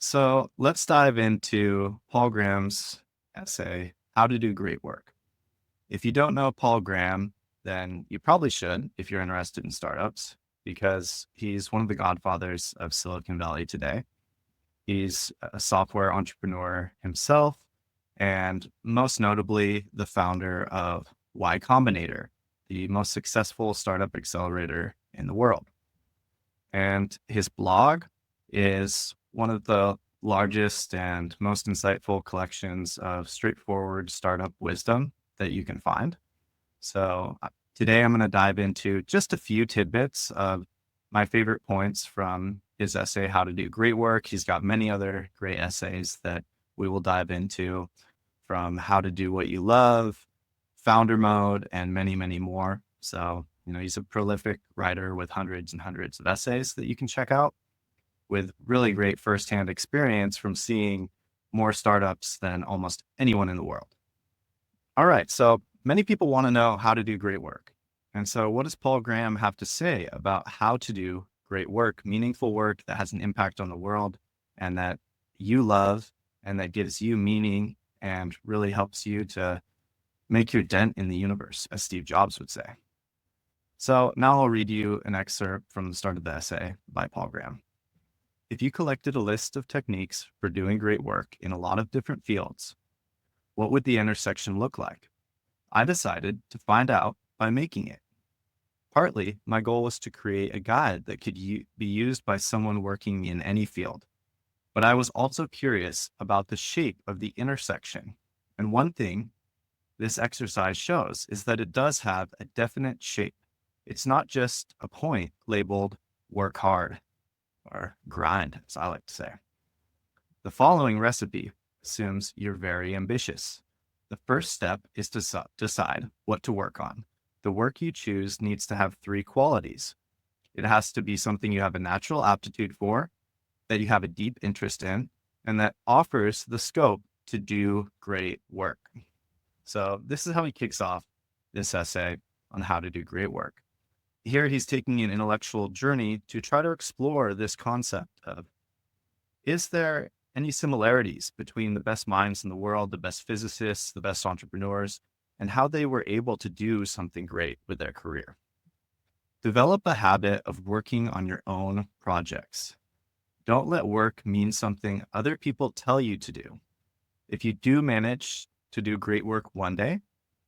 So let's dive into Paul Graham's essay, How to Do Great Work. If you don't know Paul Graham, then you probably should if you're interested in startups, because he's one of the godfathers of Silicon Valley today. He's a software entrepreneur himself, and most notably, the founder of Y Combinator, the most successful startup accelerator in the world. And his blog is one of the largest and most insightful collections of straightforward startup wisdom that you can find. So today I'm going to dive into just a few tidbits of my favorite points from his essay, How to Do Great Work. He's got many other great essays that we will dive into, from How to Do What You Love, Founder Mode, and many, many more. So, he's a prolific writer with hundreds and hundreds of essays that you can check out, with really great firsthand experience from seeing more startups than almost anyone in the world. All right. So many people want to know how to do great work. And so what does Paul Graham have to say about how to do great work, meaningful work that has an impact on the world and that you love and that gives you meaning and really helps you to make your dent in the universe, as Steve Jobs would say? So now I'll read you an excerpt from the start of the essay by Paul Graham. If you collected a list of techniques for doing great work in a lot of different fields, what would the intersection look like? I decided to find out by making it. Partly, my goal was to create a guide that could be used by someone working in any field. But I was also curious about the shape of the intersection. And one thing this exercise shows is that it does have a definite shape. It's not just a point labeled work hard or grind, as I like to say. The following recipe assumes you're very ambitious. The first step is to decide what to work on. The work you choose needs to have three qualities. It has to be something you have a natural aptitude for, that you have a deep interest in, and that offers the scope to do great work. So this is how he kicks off this essay on how to do great work. Here he's taking an intellectual journey to try to explore this concept of, is there any similarities between the best minds in the world, the best physicists, the best entrepreneurs, and how they were able to do something great with their career? Develop a habit of working on your own projects. Don't let work mean something other people tell you to do. If you do manage to do great work one day,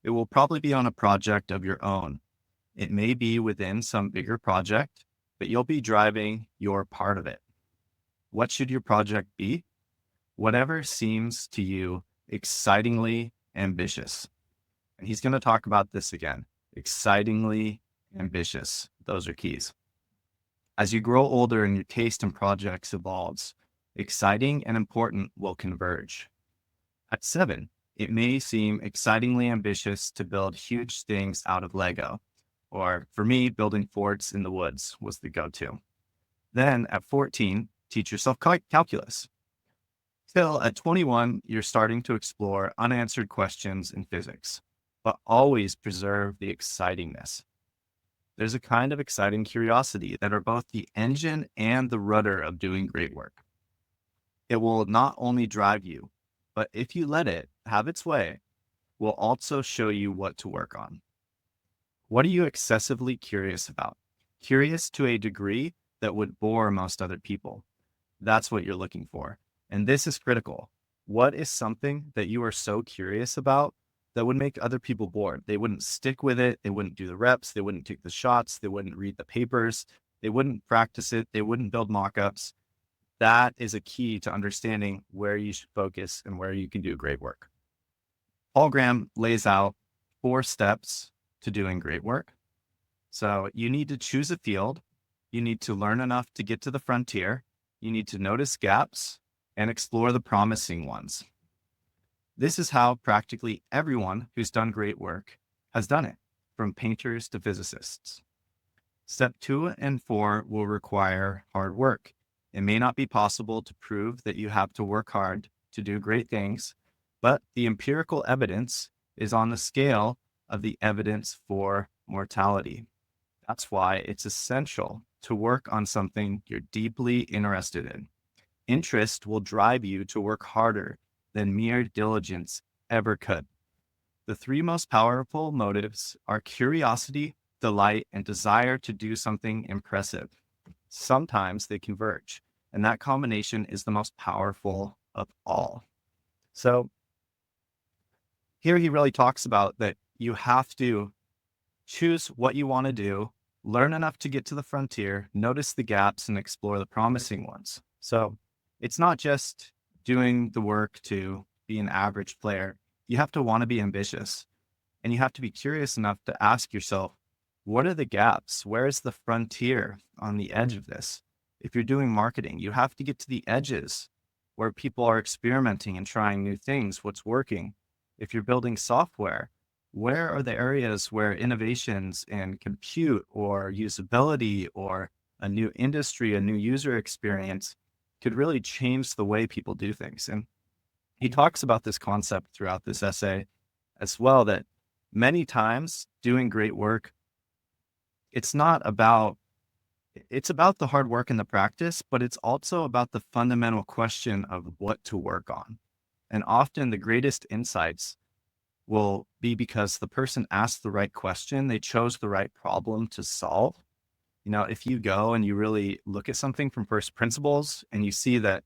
it will probably be on a project of your own. It may be within some bigger project, but you'll be driving your part of it. What should your project be? Whatever seems to you excitingly ambitious. And he's going to talk about this again. Excitingly ambitious. Those are keys. As you grow older and your taste in projects evolves, exciting and important will converge. At 7, it may seem excitingly ambitious to build huge things out of Lego. Or for me, building forts in the woods was the go-to. Then at 14, teach yourself calculus. Till at 21, you're starting to explore unanswered questions in physics, but always preserve the excitingness. There's a kind of exciting curiosity that are both the engine and the rudder of doing great work. It will not only drive you, but if you let it have its way, will also show you what to work on. What are you excessively curious about? Curious to a degree that would bore most other people. That's what you're looking for. And this is critical. What is something that you are so curious about that would make other people bored? They wouldn't stick with it. They wouldn't do the reps. They wouldn't take the shots. They wouldn't read the papers. They wouldn't practice it. They wouldn't build mock-ups. That is a key to understanding where you should focus and where you can do great work. Paul Graham lays out 4 steps to doing great work. So you need to choose a field. You need to learn enough to get to the frontier. You need to notice gaps and explore the promising ones. This is how practically everyone who's done great work has done it, from painters to physicists. Step 2 and 4 will require hard work. It may not be possible to prove that you have to work hard to do great things, but the empirical evidence is on the scale of the evidence for mortality. That's why it's essential to work on something you're deeply interested in. Interest will drive you to work harder than mere diligence ever could. The three most powerful motives are curiosity, delight, and desire to do something impressive. Sometimes they converge, and that combination is the most powerful of all. So here he really talks about that you have to choose what you want to do, learn enough to get to the frontier, notice the gaps, and explore the promising ones. So it's not just doing the work to be an average player. You have to want to be ambitious, and you have to be curious enough to ask yourself, what are the gaps? Where is the frontier on the edge of this? If you're doing marketing, you have to get to the edges where people are experimenting and trying new things, what's working. If you're building software, where are the areas where innovations in compute or usability or a new industry, a new user experience could really change the way people do things? And he talks about this concept throughout this essay as well, that many times doing great work, it's not about, it's about the hard work and the practice, but it's also about the fundamental question of what to work on. And often the greatest insights will be because the person asked the right question, they chose the right problem to solve. You know, if you go and you really look at something from first principles and you see that,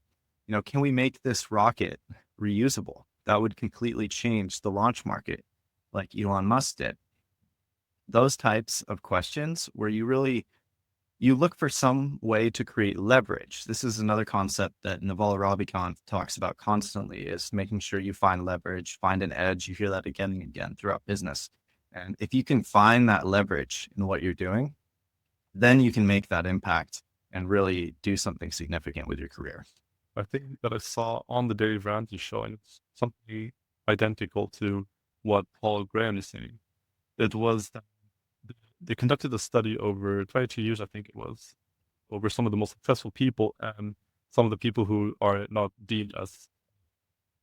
you know, can we make this rocket reusable? That would completely change the launch market, like Elon Musk did. Those types of questions where you really, you look for some way to create leverage. This is another concept that Naval Ravikant talks about constantly, is making sure you find leverage, find an edge. You hear that again and again throughout business. And if you can find that leverage in what you're doing, then you can make that impact and really do something significant with your career. I think that I saw on the Daily Vanity show, and it's something identical to what Paul Graham is saying. It was that they conducted a study over 22 years, I think it was, over some of the most successful people and some of the people who are not deemed as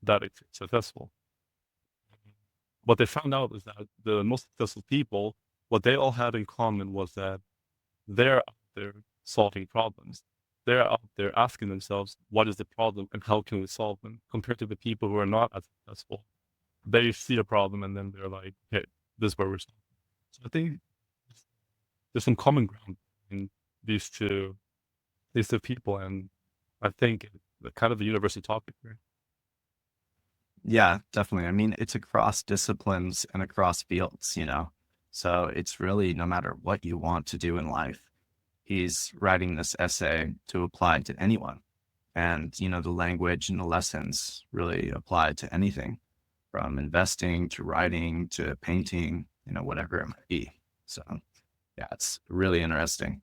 that successful. What they found out is that the most successful people, what they all had in common was that they're out there solving problems. They're out there asking themselves, what is the problem and how can we solve them? Compared to the people who are not as successful, they see a problem and then they're like, hey, this is where we're solving. So I think there's some common ground in these two people, and I think kind of a universal topic here. Yeah, definitely. I mean, it's across disciplines and across fields, you know? So it's really no matter what you want to do in life, he's writing this essay to apply to anyone. And, you know, the language and the lessons really apply to anything from investing to writing to painting, you know, whatever it might be. So yeah, it's really interesting.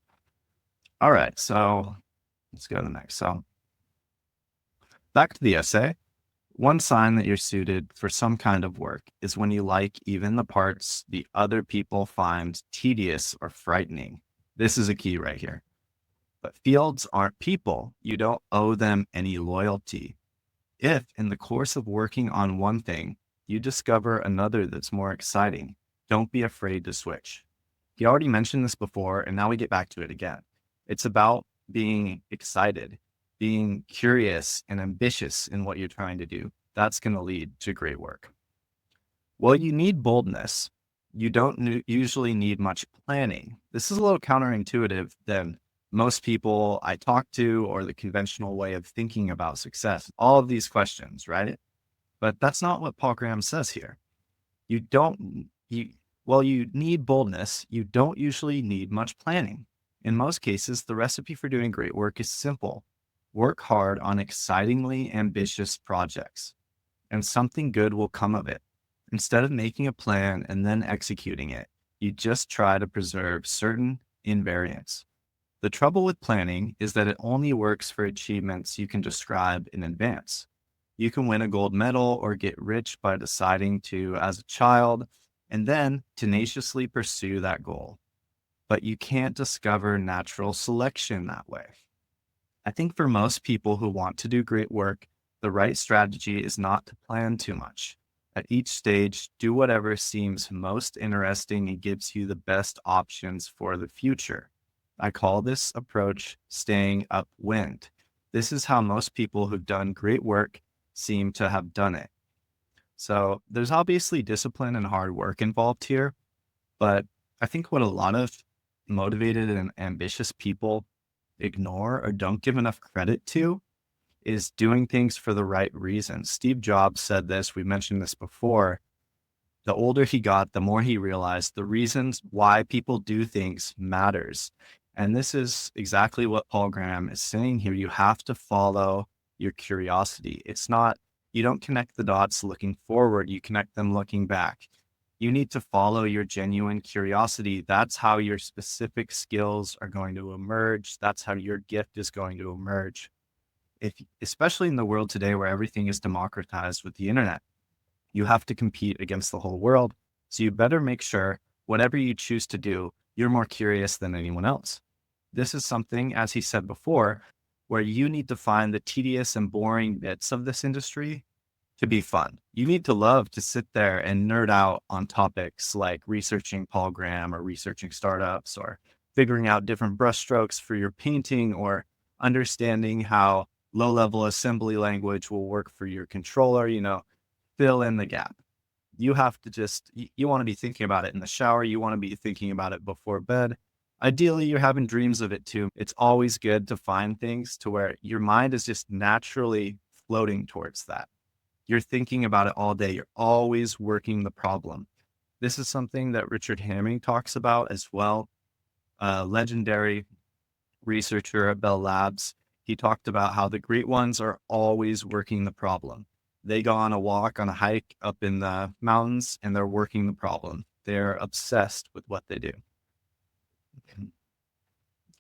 All right. So let's go to the next. So back to the essay. One sign that you're suited for some kind of work is when you like even the parts the other people find tedious or frightening. This is a key right here. But fields aren't people. You don't owe them any loyalty. If in the course of working on one thing, you discover another that's more exciting, don't be afraid to switch. He already mentioned this before, and now we get back to it again. It's about being excited, being curious and ambitious in what you're trying to do. That's going to lead to great work. Well, you need boldness. You don't usually need much planning. This is a little counterintuitive than most people I talk to or the conventional way of thinking about success. All of these questions, right? But that's not what Paul Graham says here. You need boldness. You don't usually need much planning. In most cases, the recipe for doing great work is simple. Work hard on excitingly ambitious projects, and something good will come of it. Instead of making a plan and then executing it, you just try to preserve certain invariants. The trouble with planning is that it only works for achievements you can describe in advance. You can win a gold medal or get rich by deciding to, as a child, and then tenaciously pursue that goal. But you can't discover natural selection that way. I think for most people who want to do great work, the right strategy is not to plan too much. At each stage, do whatever seems most interesting and gives you the best options for the future. I call this approach staying upwind. This is how most people who've done great work seem to have done it. So there's obviously discipline and hard work involved here, but I think what a lot of motivated and ambitious people ignore or don't give enough credit to is doing things for the right reasons. Steve Jobs said this, we mentioned this before. The older he got, the more he realized the reasons why people do things matters. And this is exactly what Paul Graham is saying here. You have to follow your curiosity. It's not, you don't connect the dots looking forward, you connect them looking back. You need to follow your genuine curiosity. That's how your specific skills are going to emerge. That's how your gift is going to emerge. Especially in the world today where everything is democratized with the internet, you have to compete against the whole world. So you better make sure whatever you choose to do, you're more curious than anyone else. This is something, as he said before, where you need to find the tedious and boring bits of this industry to be fun. You need to love to sit there and nerd out on topics like researching Paul Graham or researching startups or figuring out different brushstrokes for your painting or understanding how low-level assembly language will work for your controller, fill in the gap. You have to you want to be thinking about it in the shower. You want to be thinking about it before bed. Ideally, you're having dreams of it too. It's always good to find things to where your mind is just naturally floating towards that. You're thinking about it all day. You're always working the problem. This is something that Richard Hamming talks about as well. A legendary researcher at Bell Labs. He talked about how the great ones are always working the problem. They go on a walk, on a hike up in the mountains, and they're working the problem. They're obsessed with what they do.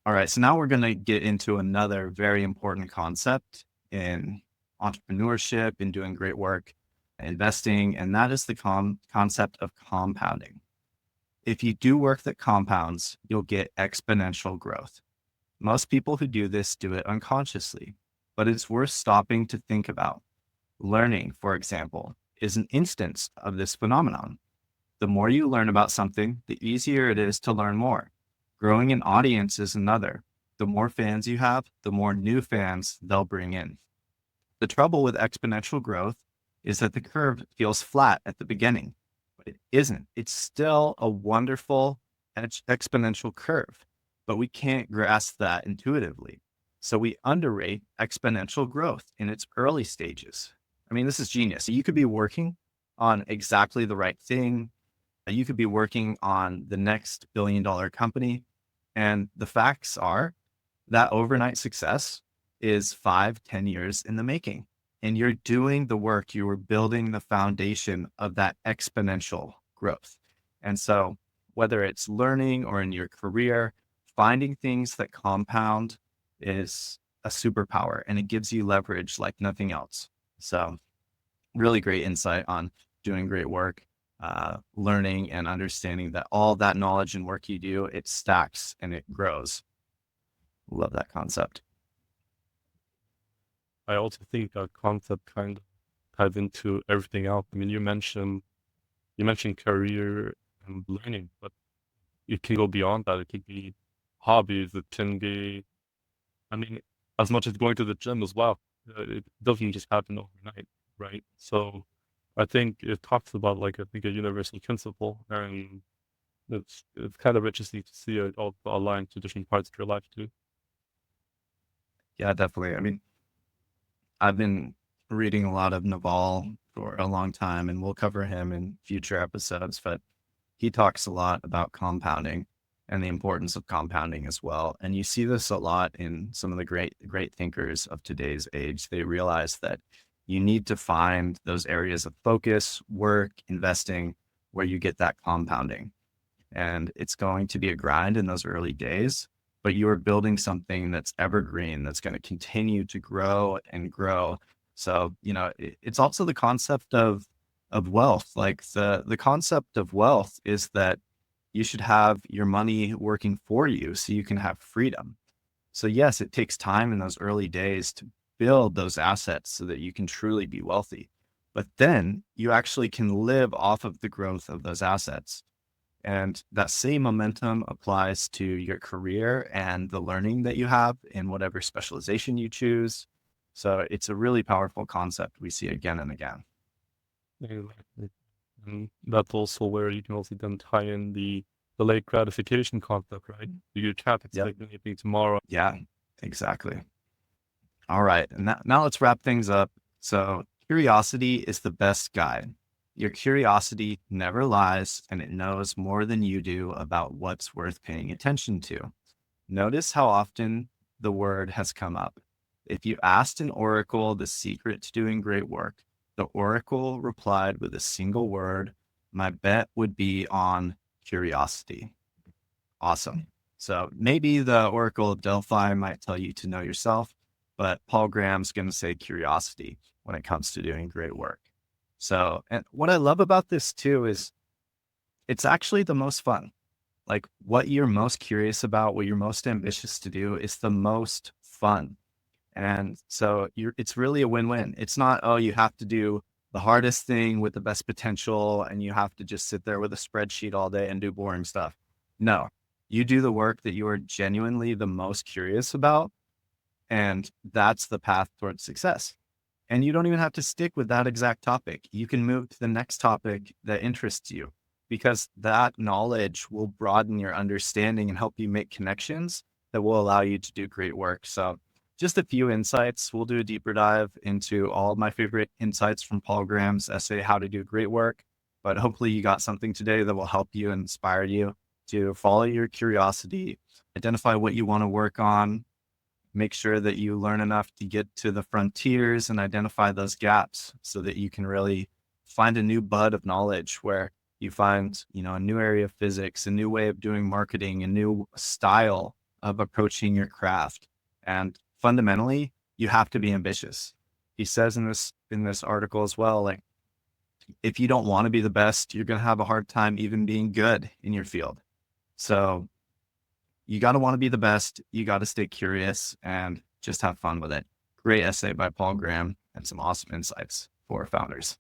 All right, so now we're going to get into another very important concept in entrepreneurship and doing great work, investing, and that is the concept of compounding. If you do work that compounds, you'll get exponential growth. Most people who do this do it unconsciously, but it's worth stopping to think about. Learning, for example, is an instance of this phenomenon. The more you learn about something, the easier it is to learn more. Growing an audience is another. The more fans you have, the more new fans they'll bring in. The trouble with exponential growth is that the curve feels flat at the beginning, but it isn't. It's still a wonderful exponential curve, but we can't grasp that intuitively. So we underrate exponential growth in its early stages. I mean, this is genius. You could be working on exactly the right thing. You could be working on the next billion-dollar company. And the facts are that overnight success is 5-10 years in the making. And you're doing the work, you were building the foundation of that exponential growth. And so whether it's learning or in your career, finding things that compound is a superpower and it gives you leverage like nothing else. So really great insight on doing great work, learning and understanding that all that knowledge and work you do, it stacks and it grows. Love that concept. I also think that concept kind of ties into everything else. I mean, you mentioned career and learning, but it can go beyond that. It can be hobbies. It can be, I mean, as much as going to the gym as well. It doesn't just happen overnight, right? So I think it talks about like I think a universal principle, and it's kind of interesting to see it all aligned to different parts of your life too. Yeah, definitely. I mean, I've been reading a lot of Naval for a long time, and we'll cover him in future episodes, but he talks a lot about compounding and the importance of compounding as well. And you see this a lot in some of the great thinkers of today's age. They realize that you need to find those areas of focus, work, investing, where you get that compounding. And it's going to be a grind in those early days, but you are building something that's evergreen, that's going to continue to grow and grow. So, it's also the concept of wealth. Like the concept of wealth is that you should have your money working for you so you can have freedom. So yes, it takes time in those early days to build those assets so that you can truly be wealthy. But then you actually can live off of the growth of those assets. And that same momentum applies to your career and the learning that you have in whatever specialization you choose. So it's a really powerful concept we see again and again. Exactly. And that's also where you can also then tie in the delayed gratification concept, right? You can't Yep. expect anything tomorrow. Yeah, exactly. All right. And now let's wrap things up. So, curiosity is the best guide. Your curiosity never lies and it knows more than you do about what's worth paying attention to. Notice how often the word has come up. If you asked an oracle the secret to doing great work, the oracle replied with a single word. My bet would be on curiosity. Awesome. So maybe the Oracle of Delphi might tell you to know yourself, but Paul Graham's going to say curiosity when it comes to doing great work. So, and what I love about this too is it's actually the most fun. Like what you're most curious about, what you're most ambitious to do is the most fun. And so it's really a win-win. It's not, oh, you have to do the hardest thing with the best potential and you have to just sit there with a spreadsheet all day and do boring stuff. No, you do the work that you are genuinely the most curious about. And that's the path towards success. And you don't even have to stick with that exact topic. You can move to the next topic that interests you because that knowledge will broaden your understanding and help you make connections that will allow you to do great work. So just a few insights. We'll do a deeper dive into all of my favorite insights from Paul Graham's essay, How to Do Great Work. But hopefully you got something today that will help you and inspire you to follow your curiosity, identify what you want to work on, make sure that you learn enough to get to the frontiers and identify those gaps so that you can really find a new bud of knowledge where you find, a new area of physics, a new way of doing marketing, a new style of approaching your craft. And fundamentally, you have to be ambitious. He says in this article as well, like if you don't want to be the best, you're going to have a hard time even being good in your field. So you got to want to be the best. You got to stay curious and just have fun with it. Great essay by Paul Graham and some awesome insights for founders.